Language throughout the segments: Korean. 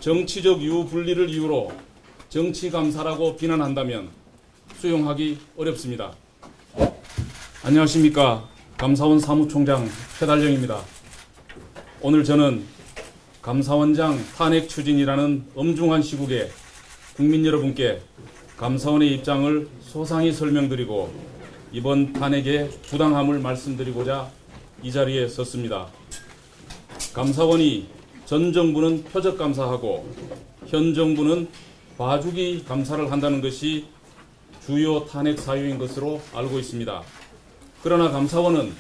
정치적 유불리를 이유로 정치감사라고 비난한다면 수용하기 어렵습니다. 안녕하십니까. 감사원 사무총장 최달령입니다. 오늘 저는 감사원장 탄핵 추진이라는 엄중한 시국에 국민 여러분께 감사원의 입장을 소상히 설명드리고 이번 탄핵의 부당함을 말씀드리고자 이 자리에 섰습니다. 감사원이 전 정부는 표적 감사하고 현 정부는 봐주기 감사를 한다는 것이 주요 탄핵 사유인 것으로 알고 있습니다. 그러나 감사원은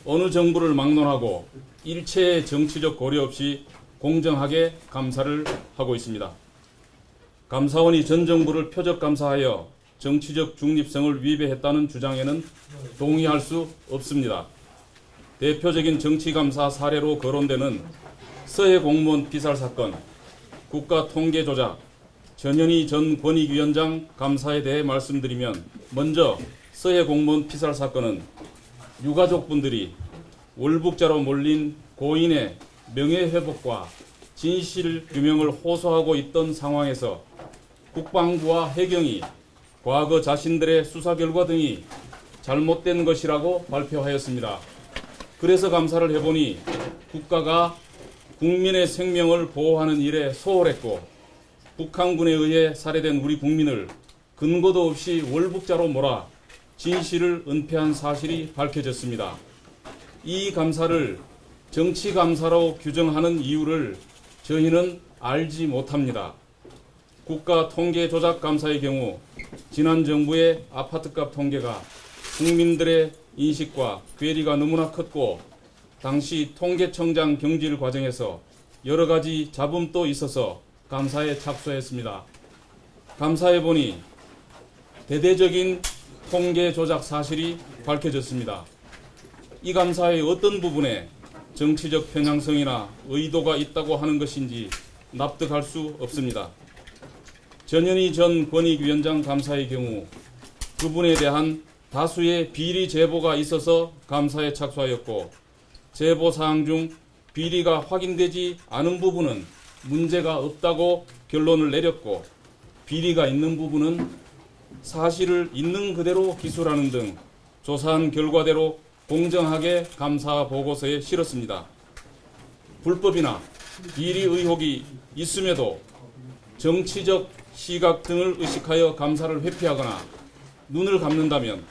어느 정부를 막론하고 일체의 정치적 고려 없이 공정하게 감사를 하고 있습니다. 감사원이 전 정부를 표적 감사하여 정치적 중립성을 위배했다는 주장에는 동의할 수 없습니다. 대표적인 정치감사 사례로 거론되는 서해 공무원 피살 사건, 국가통계조작, 전현희 전 권익위원장 감사에 대해 말씀드리면, 먼저 서해 공무원 피살 사건은 유가족분들이 월북자로 몰린 고인의 명예회복과 진실규명을 호소하고 있던 상황에서 국방부와 해경이 과거 자신들의 수사 결과 등이 잘못된 것이라고 발표하였습니다. 그래서 감사를 해보니 국가가 국민의 생명을 보호하는 일에 소홀했고 북한군에 의해 살해된 우리 국민을 근거도 없이 월북자로 몰아 진실을 은폐한 사실이 밝혀졌습니다. 이 감사를 정치감사로 규정하는 이유를 저희는 알지 못합니다. 국가통계조작감사의 경우 지난 정부의 아파트값 통계가 국민들의 인식과 괴리가 너무나 컸고 당시 통계청장 경질 과정에서 여러 가지 잡음도 있어서 감사에 착수했습니다. 감사해 보니 대대적인 통계 조작 사실이 밝혀졌습니다. 이 감사의 어떤 부분에 정치적 편향성이나 의도가 있다고 하는 것인지 납득할 수 없습니다. 전현희 전 권익위원장 감사의 경우 그분에 대한 다수의 비리 제보가 있어서 감사에 착수하였고 제보 사항 중 비리가 확인되지 않은 부분은 문제가 없다고 결론을 내렸고 비리가 있는 부분은 사실을 있는 그대로 기술하는 등 조사한 결과대로 공정하게 감사 보고서에 실었습니다. 불법이나 비리 의혹이 있음에도 정치적 시각 등을 의식하여 감사를 회피하거나 눈을 감는다면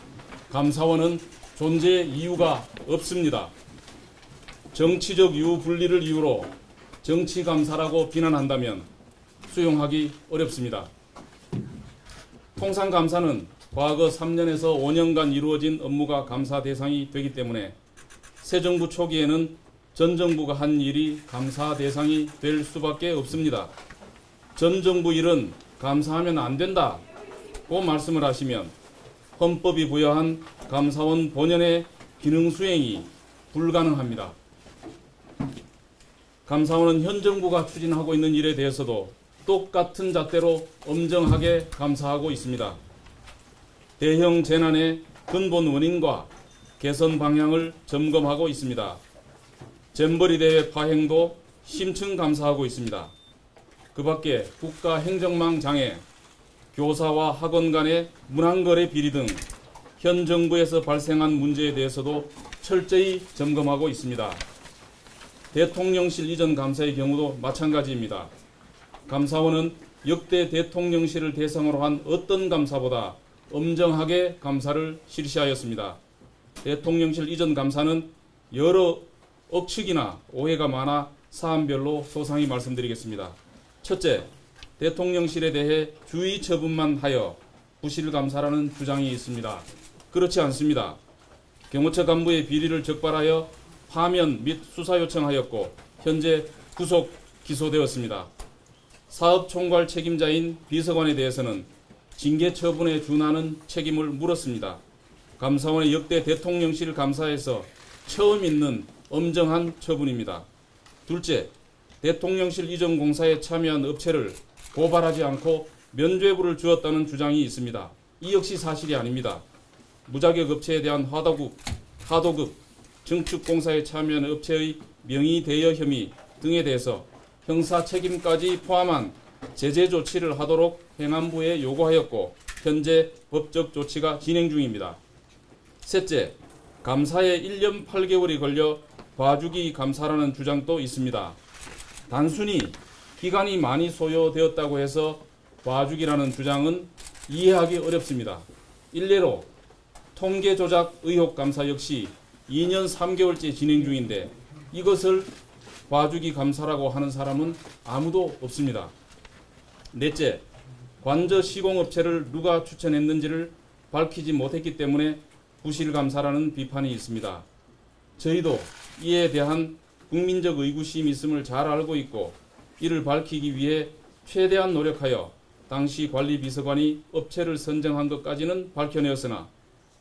감사원은 존재 이유가 없습니다. 정치적 유불리를 이유로 정치감사라고 비난한다면 수용하기 어렵습니다. 통상 감사는 과거 3년에서 5년간 이루어진 업무가 감사 대상이 되기 때문에 새 정부 초기에는 전 정부가 한 일이 감사 대상이 될 수밖에 없습니다. 전 정부 일은 감사하면 안 된다고 말씀을 하시면 헌법이 부여한 감사원 본연의 기능 수행이 불가능합니다. 감사원은 현 정부가 추진하고 있는 일에 대해서도 똑같은 잣대로 엄정하게 감사하고 있습니다. 대형 재난의 근본 원인과 개선 방향을 점검하고 있습니다. 잼버리 대회 파행도 심층 감사하고 있습니다. 그 밖에 국가행정망 장애, 교사와 학원 간의 문항거래 비리 등 현 정부에서 발생한 문제에 대해서도 철저히 점검하고 있습니다. 대통령실 이전 감사의 경우도 마찬가지입니다. 감사원은 역대 대통령실을 대상으로 한 어떤 감사보다 엄정하게 감사를 실시하였습니다. 대통령실 이전 감사는 여러 억측이나 오해가 많아 사안별로 소상히 말씀드리겠습니다. 첫째, 대통령실에 대해 주의 처분만 하여 부실 감사라는 주장이 있습니다. 그렇지 않습니다. 경호처 간부의 비리를 적발하여 파면 및 수사 요청하였고 현재 구속 기소되었습니다. 사업총괄 책임자인 비서관에 대해서는 징계 처분에 준하는 책임을 물었습니다. 감사원의 역대 대통령실 감사에서 처음 있는 엄정한 처분입니다. 둘째, 대통령실 이전 공사에 참여한 업체를 고발하지 않고 면죄부를 주었다는 주장이 있습니다. 이 역시 사실이 아닙니다. 무자격 업체에 대한 하도급, 증축공사에 참여한 업체의 명의 대여 혐의 등에 대해서 형사 책임까지 포함한 제재 조치를 하도록 행안부에 요구하였고 현재 법적 조치가 진행 중입니다. 셋째, 감사에 1년 8개월이 걸려 봐주기 감사라는 주장도 있습니다. 단순히 기간이 많이 소요되었다고 해서 봐주기라는 주장은 이해하기 어렵습니다. 일례로 통계 조작 의혹 감사 역시 2년 3개월째 진행 중인데 이것을 봐주기 감사라고 하는 사람은 아무도 없습니다. 넷째, 관저 시공업체를 누가 추천했는지를 밝히지 못했기 때문에 부실감사라는 비판이 있습니다. 저희도 이에 대한 국민적 의구심이 있음을 잘 알고 있고 이를 밝히기 위해 최대한 노력하여 당시 관리비서관이 업체를 선정한 것까지는 밝혀내었으나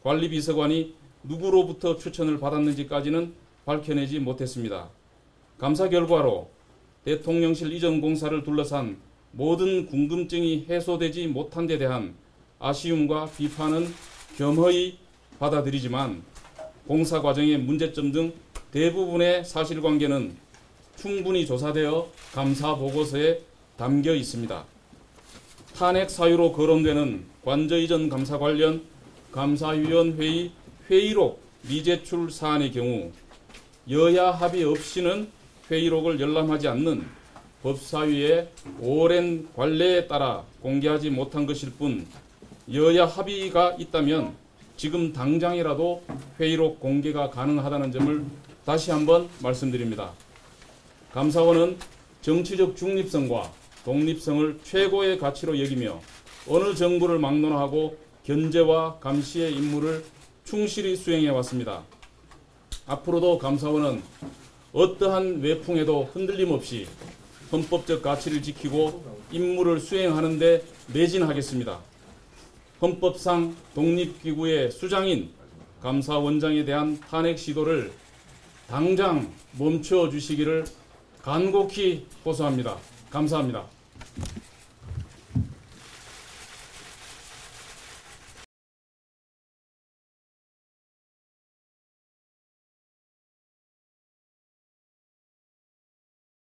관리비서관이 누구로부터 추천을 받았는지까지는 밝혀내지 못했습니다. 감사 결과로 대통령실 이전 공사를 둘러싼 모든 궁금증이 해소되지 못한 데 대한 아쉬움과 비판은 겸허히 받아들이지만 공사 과정의 문제점 등 대부분의 사실관계는 충분히 조사되어 감사 보고서에 담겨 있습니다. 탄핵 사유로 거론되는 관저 이전 감사 관련 감사위원회의 회의록 미제출 사안의 경우 여야 합의 없이는 회의록을 열람하지 않는 법사위의 오랜 관례에 따라 공개하지 못한 것일 뿐 여야 합의가 있다면 지금 당장이라도 회의록 공개가 가능하다는 점을 다시 한번 말씀드립니다. 감사원은 정치적 중립성과 독립성을 최고의 가치로 여기며 어느 정부를 막론하고 견제와 감시의 임무를 충실히 수행해 왔습니다. 앞으로도 감사원은 어떠한 외풍에도 흔들림 없이 헌법적 가치를 지키고 임무를 수행하는 데 매진하겠습니다. 헌법상 독립기구의 수장인 감사원장에 대한 탄핵 시도를 당장 멈춰 주시기를 간곡히 호소합니다. 감사합니다.